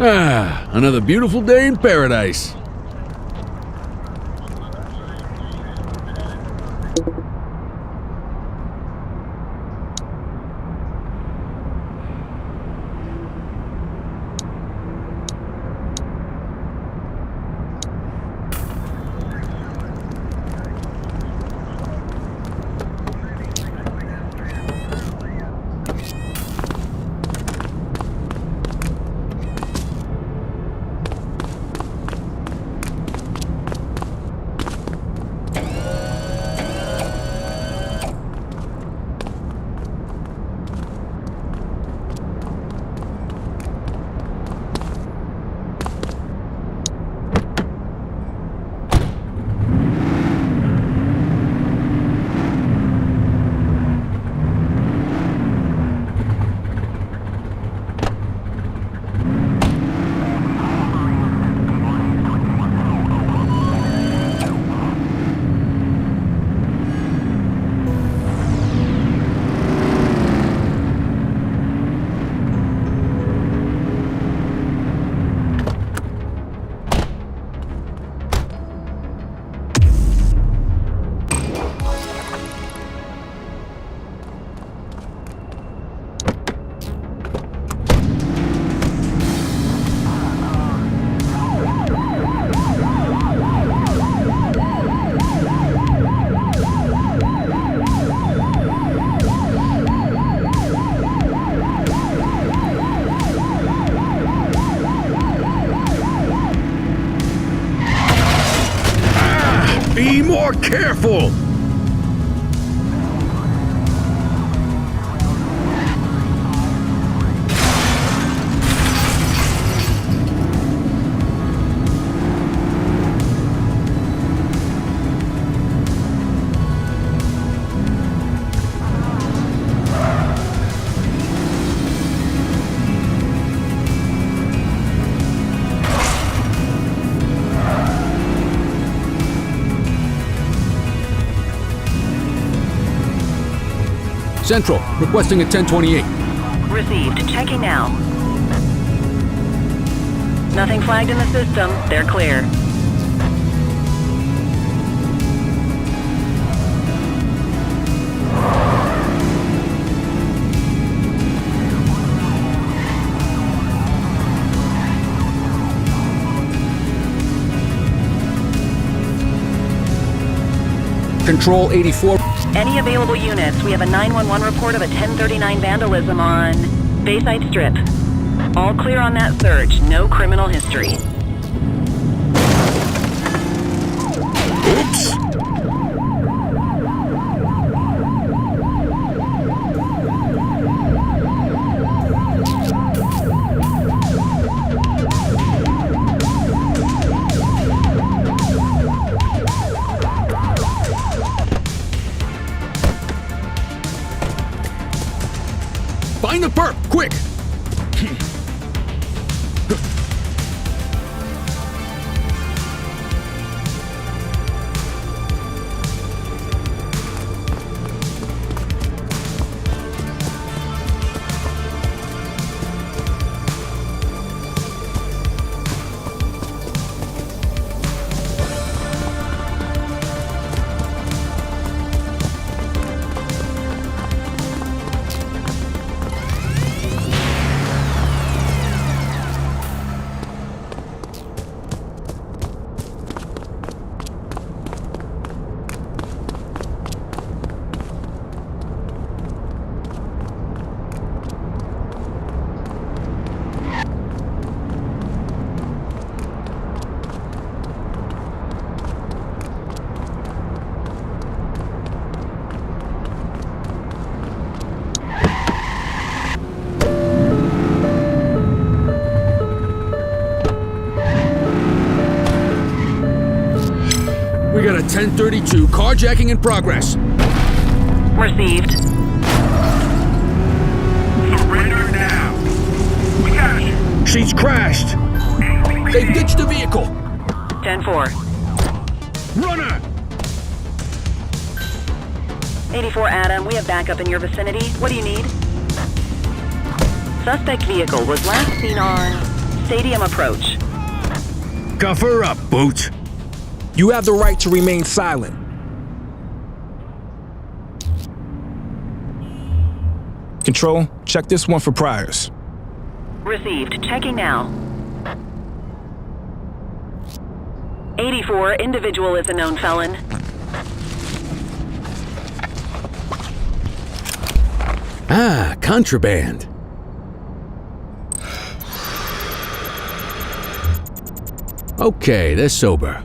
Ah, another beautiful day in paradise. Be more careful! Central, requesting a 1028. Received. Checking now. Nothing flagged in the system. They're clear. Control 84. Any available units? We have a 911 report of a 1039 vandalism on Bayside Strip. All clear on that search. No criminal history. Oops! Find the perp, quick! We got a 1032, carjacking in progress. Received. Surrender now. We got you. She's crashed. They've ditched the vehicle. 10-4. Runner! 84 Adam, we have backup in your vicinity. What do you need? Suspect vehicle was last seen on stadium approach. Cuff her up, Boots. You have the right to remain silent. Control, check this one for priors. Received. Checking now. 84, individual is a known felon. Ah, contraband. Okay, they're sober.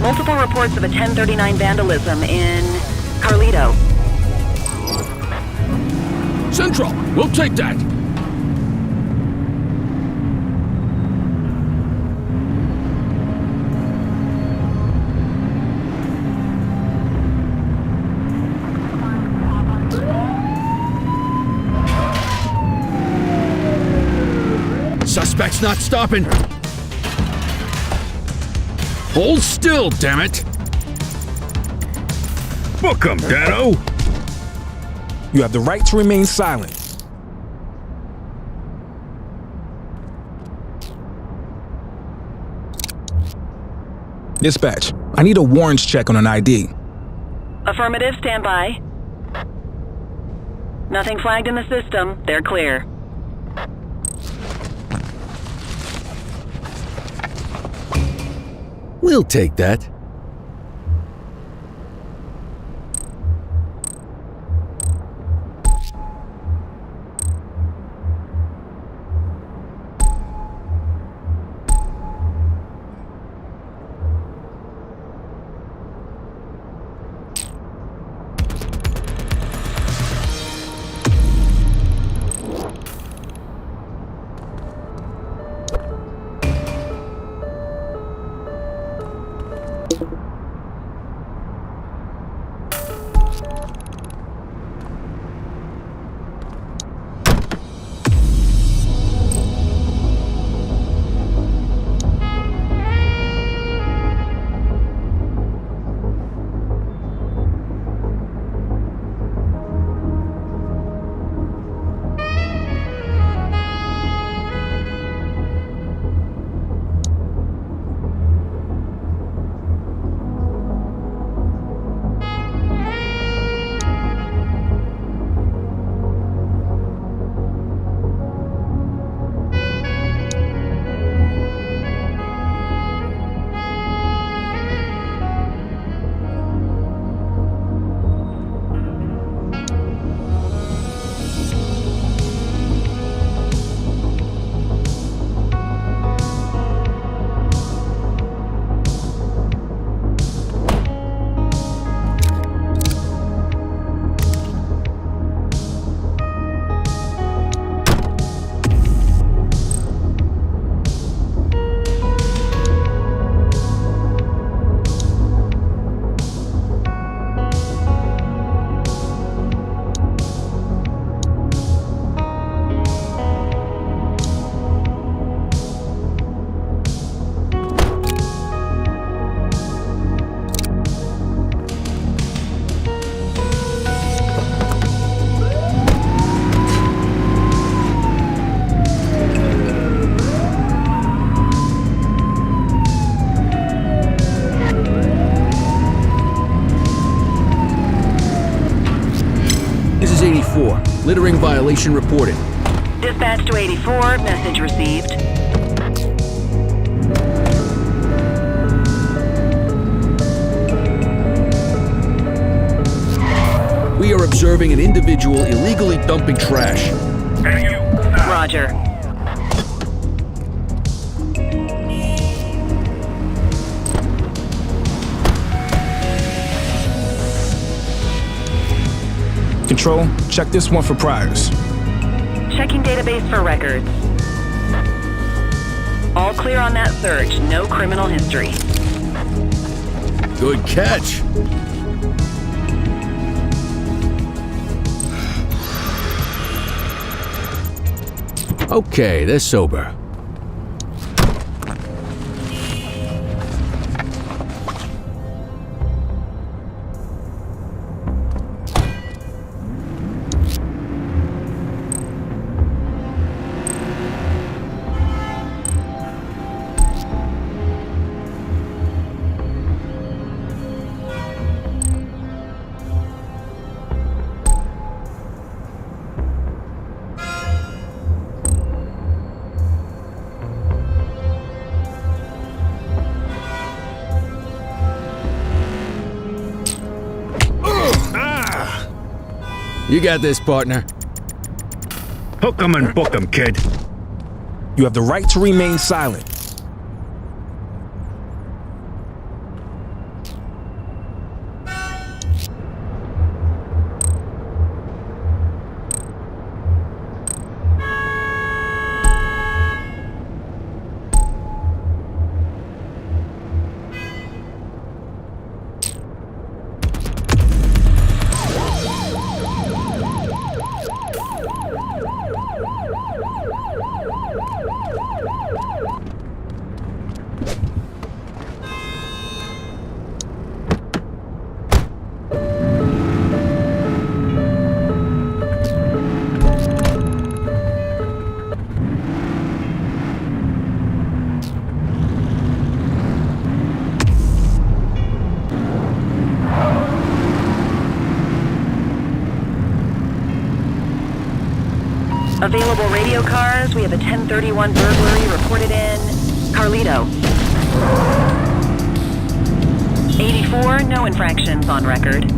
Multiple reports of a 1039 vandalism in Carlito. Central, we'll take that. Suspect's not stopping. Hold still, damn it! Book 'em, Dano. You have the right to remain silent. Dispatch, I need a warrants check on an ID. Affirmative, stand by. Nothing flagged in the system. They're clear. We'll take that. Littering violation reported. Dispatch to 84, message received. We are observing an individual illegally dumping trash. Roger. Control, check this one for priors. Checking database for records. All clear on that search. No criminal history. Good catch. Okay, they're sober. You got this, partner. Hook 'em and book 'em, kid. You have the right to remain silent. Available radio cars. We have a 1031 burglary reported in Carlito. 84, no infractions on record.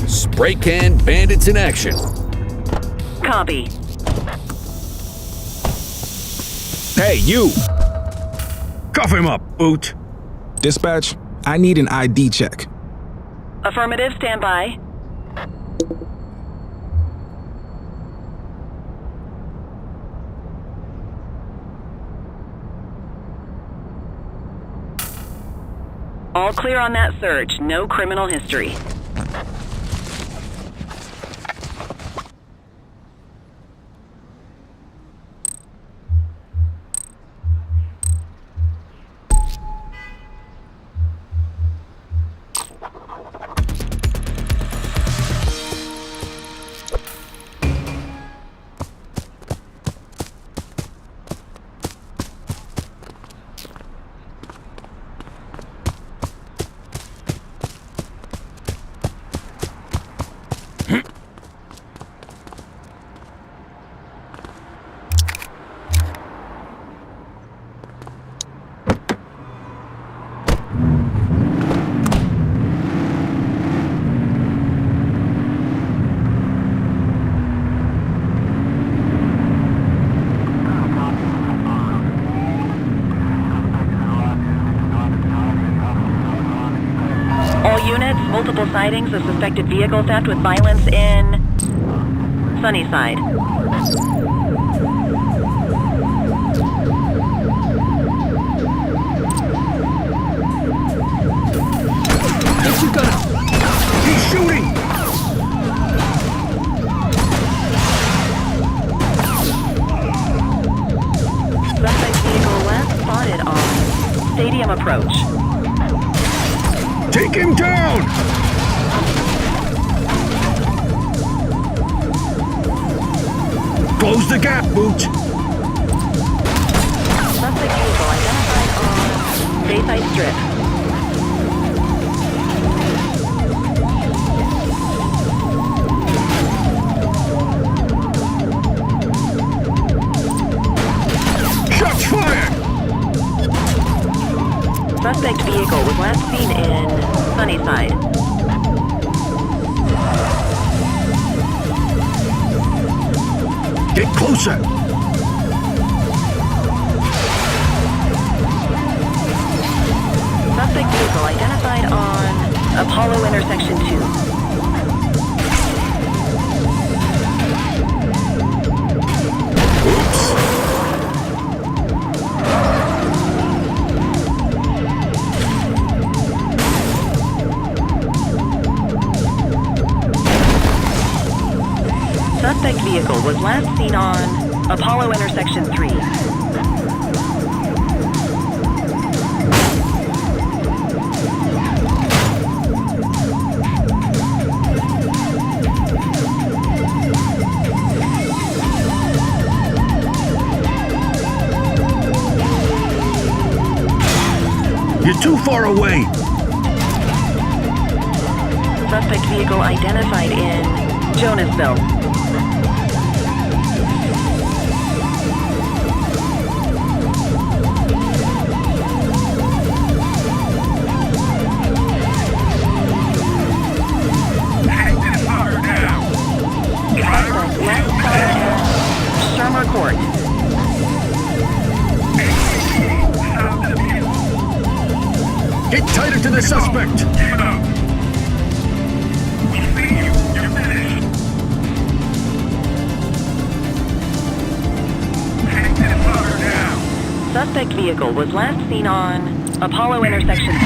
Spray can bandits in action. Copy. Hey, you! Cuff him up, Boot. Dispatch, I need an ID check. Affirmative, stand by. All clear on that search. No criminal history. Units, multiple sightings of suspected vehicle theft with violence in Sunnyside. You got He's shooting! him approach. Take him down! Close the gap, Boot! Suspect vehicle identified on Bayside Strip. Shots fired! Suspect vehicle was last seen in Sunnyside. Get closer! Suspect vehicle identified on Apollo intersection 2. Suspect vehicle was last seen on Apollo intersection 3. You're too far away! Suspect vehicle identified in Jonasville. Shermer Court. Get tighter to the suspect! Suspect vehicle was last seen on Apollo intersection 3.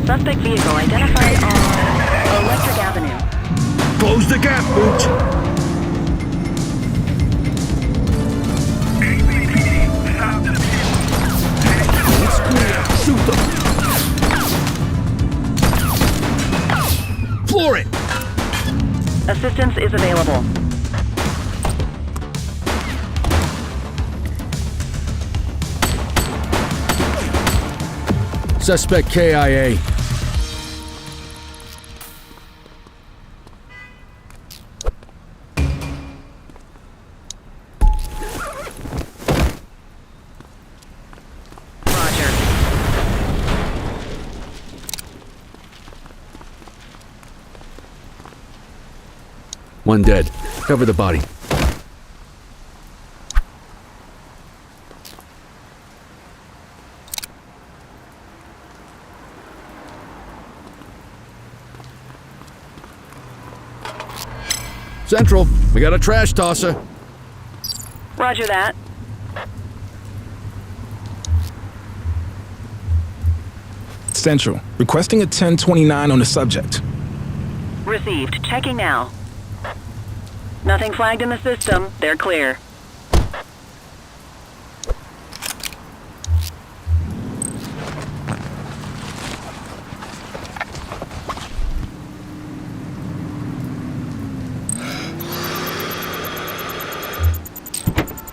Suspect vehicle identified on Electric Avenue. Close the gap, Boot! Shoot them! Floor it! Assistance is available. Suspect KIA. Roger. One dead. Cover the body. Central, we got a trash tosser. Roger that. Central, requesting a 1029 on the subject. Received. Checking now. Nothing flagged in the system. They're clear.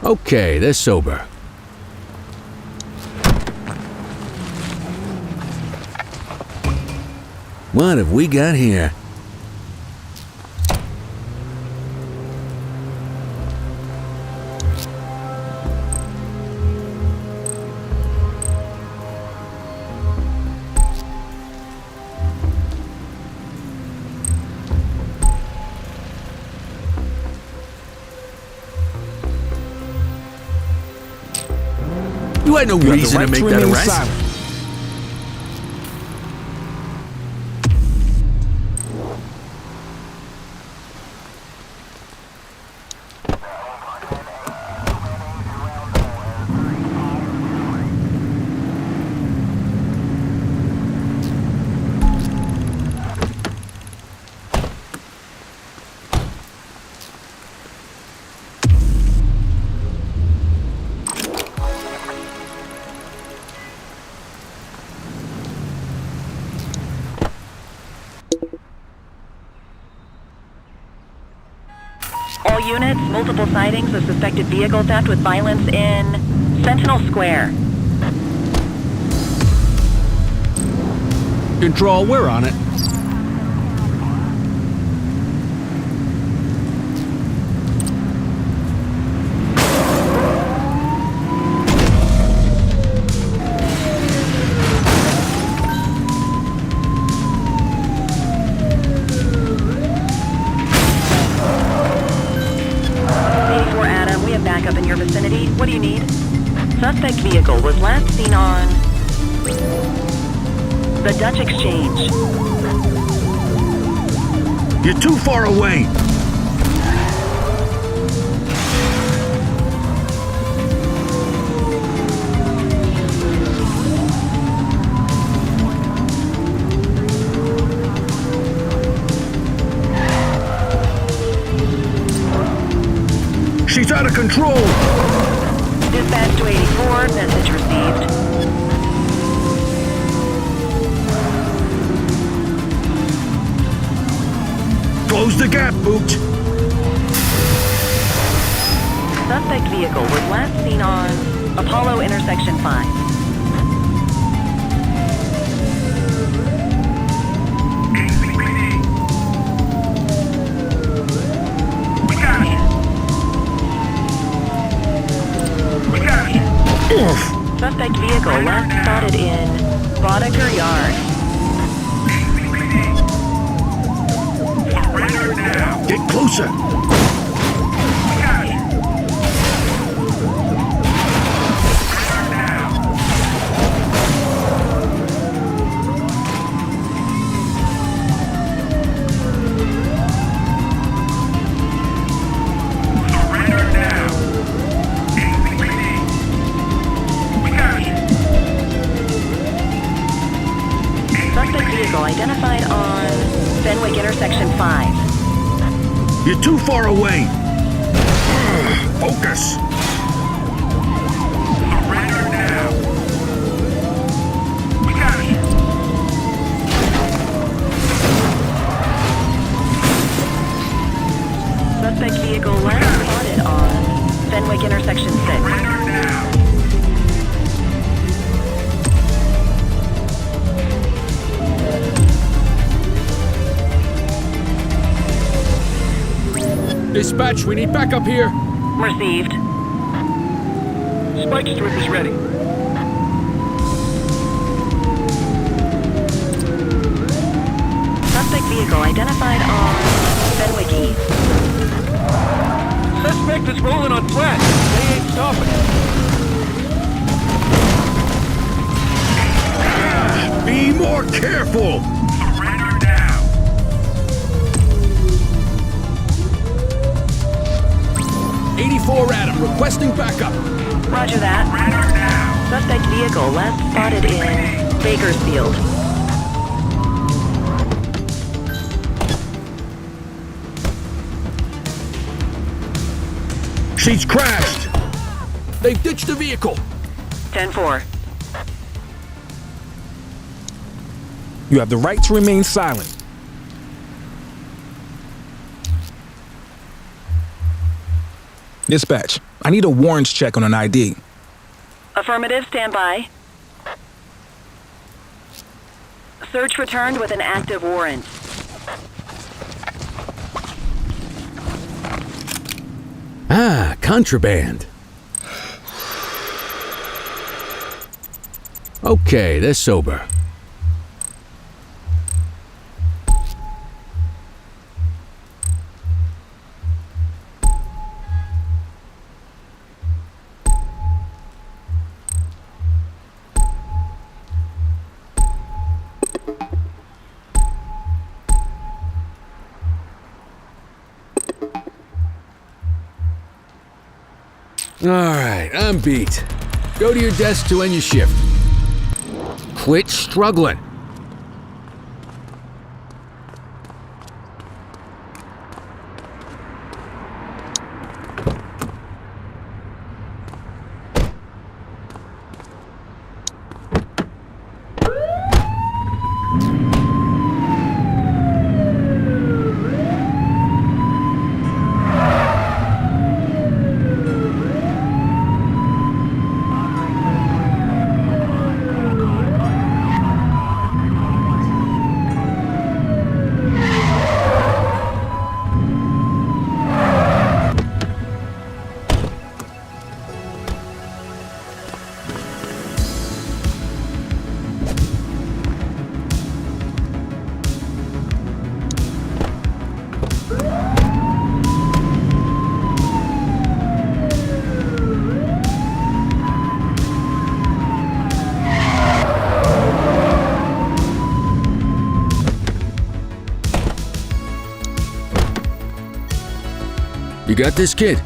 Okay, they're sober. What have we got here? You had no You have the reason right to make to that remain arrest. silent. All units, multiple sightings of suspected vehicle theft with violence in Sentinel Square. Control, we're on it. Backup in your vicinity. What do you need? Suspect vehicle was last seen on the Dutch Exchange. You're too far away. She's out of control! Dispatch to 84, message received. Close the gap, Boot! Suspect vehicle was last seen on Apollo Intersection 5. Suspect vehicle last spotted in Boddicker Yard. Get closer! Identified on Fenwick Intersection 5. You're too far away! Focus! Surrender now! We got it! Suspect vehicle last spotted on Fenwick Intersection 6. Surrender now! Dispatch, we need backup here. Received. Spike strip is ready. Suspect vehicle identified on Fenwick East. Suspect is rolling on flat. They ain't stopping. Be more careful! Surrender now! 84 Adam, requesting backup. Roger that. Surrender now! Suspect vehicle last spotted in Bakersfield. She's crashed! They've ditched the vehicle. 10-4. You have the right to remain silent. Dispatch, I need a warrants check on an ID. Affirmative, stand by. Search returned with an active warrant. Ah, contraband. Okay, they're sober. All right, I'm beat. Go to your desk to end your shift. Quit struggling. You got this, kid?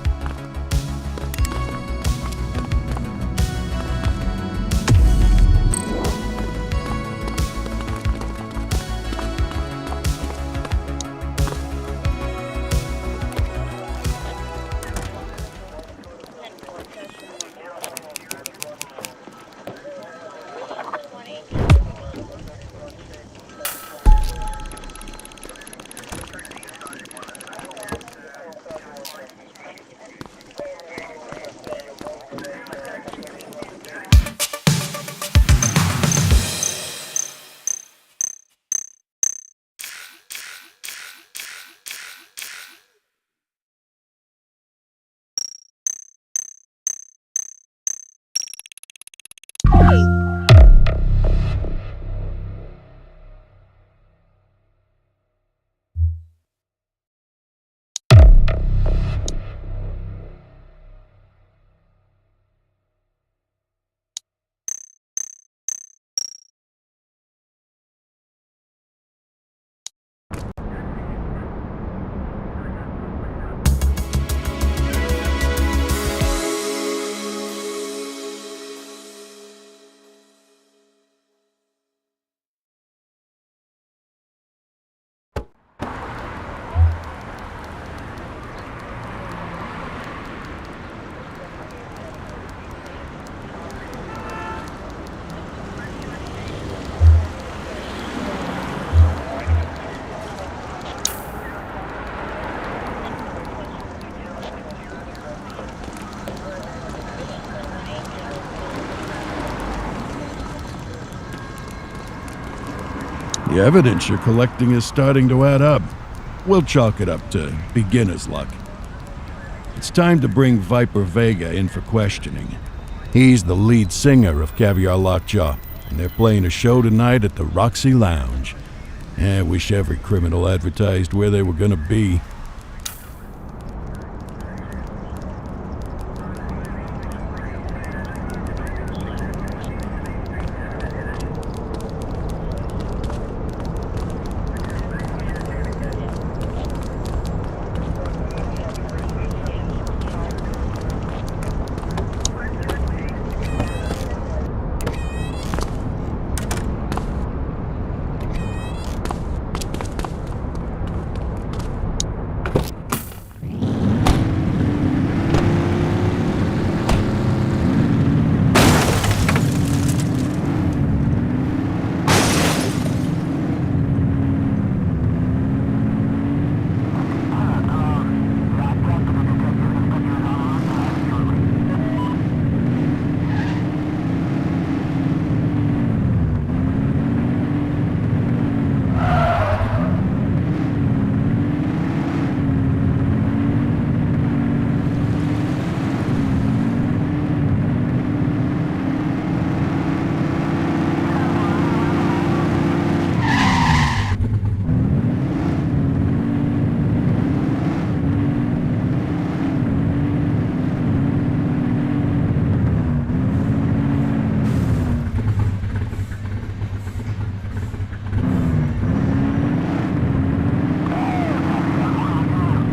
The evidence you're collecting is starting to add up. We'll chalk it up to beginner's luck. It's time to bring Viper Vega in for questioning. He's the lead singer of Caviar Lockjaw, and they're playing a show tonight at the Roxy Lounge. I wish every criminal advertised where they were gonna be.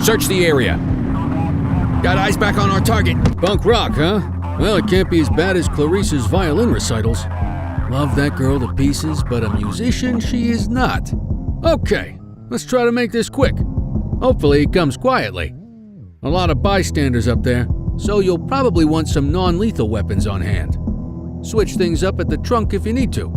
Search the area. Got eyes back on our target. Punk rock, huh? Well, it can't be as bad as Clarice's violin recitals. Love that girl to pieces, but a musician she is not. Okay, let's try to make this quick. Hopefully it comes quietly. A lot of bystanders up there, so you'll probably want some non-lethal weapons on hand. Switch things up at the trunk if you need to.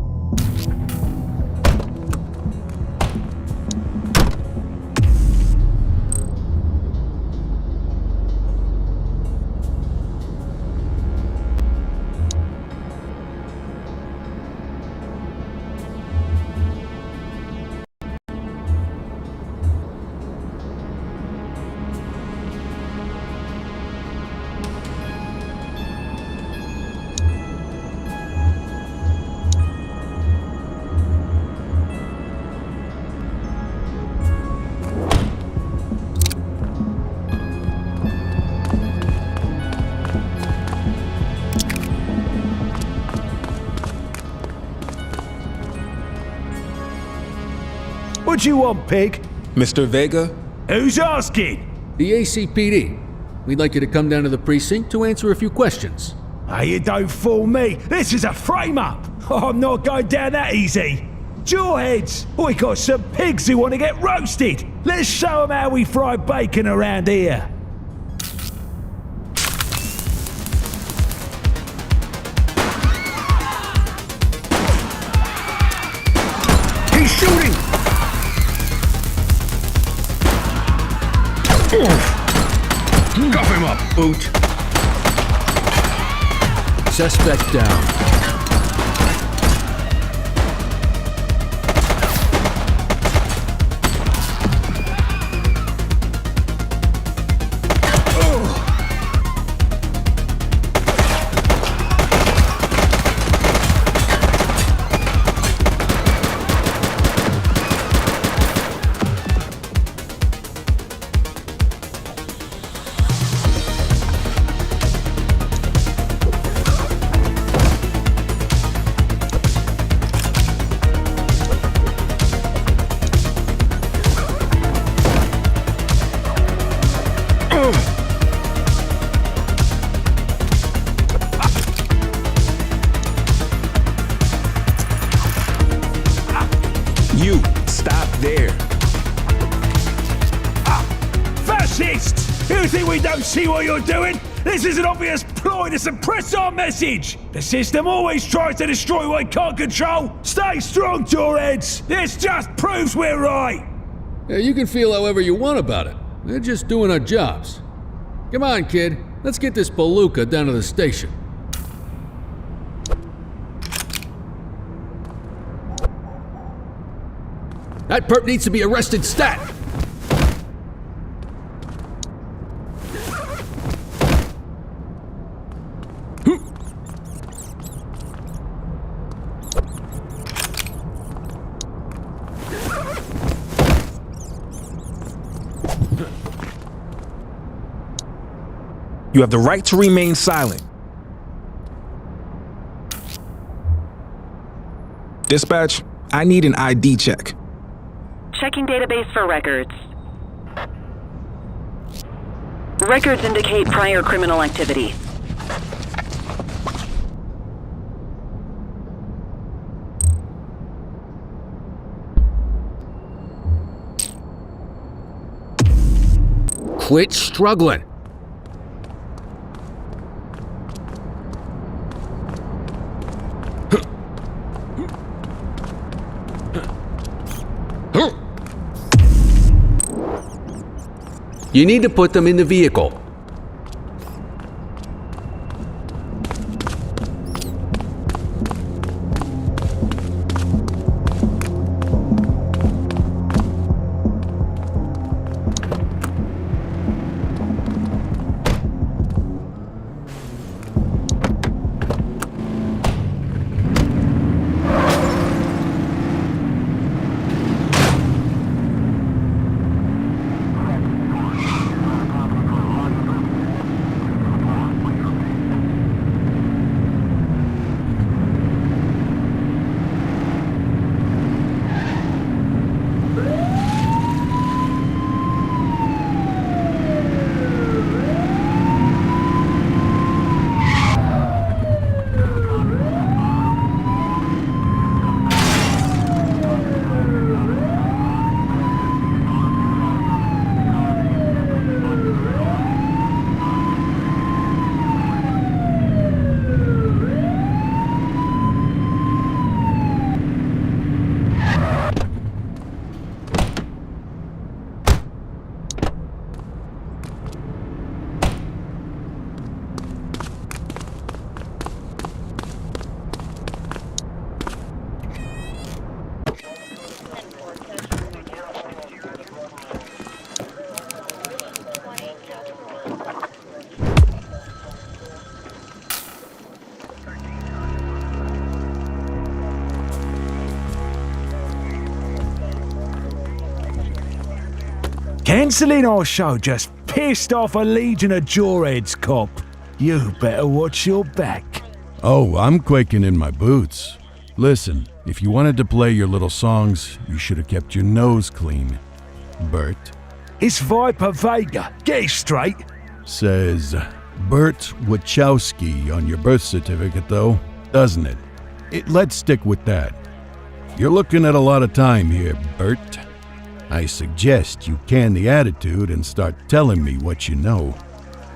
What you want, pig? Mr. Vega? Who's asking? The ACPD. We'd like you to come down to the precinct to answer a few questions. Hey, you don't fool me. This is a frame-up. I'm not going down that easy. Jawheads, we got some pigs who want to get roasted. Let's show them how we fry bacon around here. He's shooting! Cuff him up, boot. Suspect down. You, stop there. Fascists! You think we don't see what you're doing? This is an obvious ploy to suppress our message! The system always tries to destroy what it can't control! Stay strong, Jawheads! This just proves we're right! Yeah, you can feel however you want about it. They're just doing our jobs. Come on, kid. Let's get this palooka down to the station. That perp needs to be arrested stat! You have the right to remain silent. Dispatch, I need an ID check. Checking database for records. Records indicate prior criminal activity. Quit struggling. You need to put them in the vehicle. Cancelling our show just pissed off a legion of Jawheads, cop. You better watch your back. Oh, I'm quaking in my boots. Listen, if you wanted to play your little songs, you should have kept your nose clean, Bert. It's Viper Vega. Get it straight. Says Bert Wachowski on your birth certificate, though, doesn't it? Let's stick with that. You're looking at a lot of time here, Bert. I suggest you can the attitude and start telling me what you know.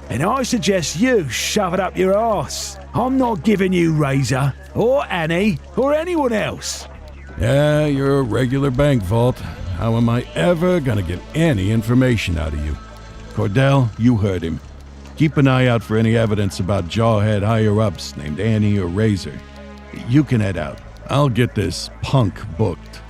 And I suggest you shove it up your arse. I'm not giving you Razor, or Annie, or anyone else. Yeah, you're a regular bank vault. How am I ever gonna get any information out of you? Cordell, you heard him. Keep an eye out for any evidence about Jawhead higher-ups named Annie or Razor. You can head out. I'll get this punk booked.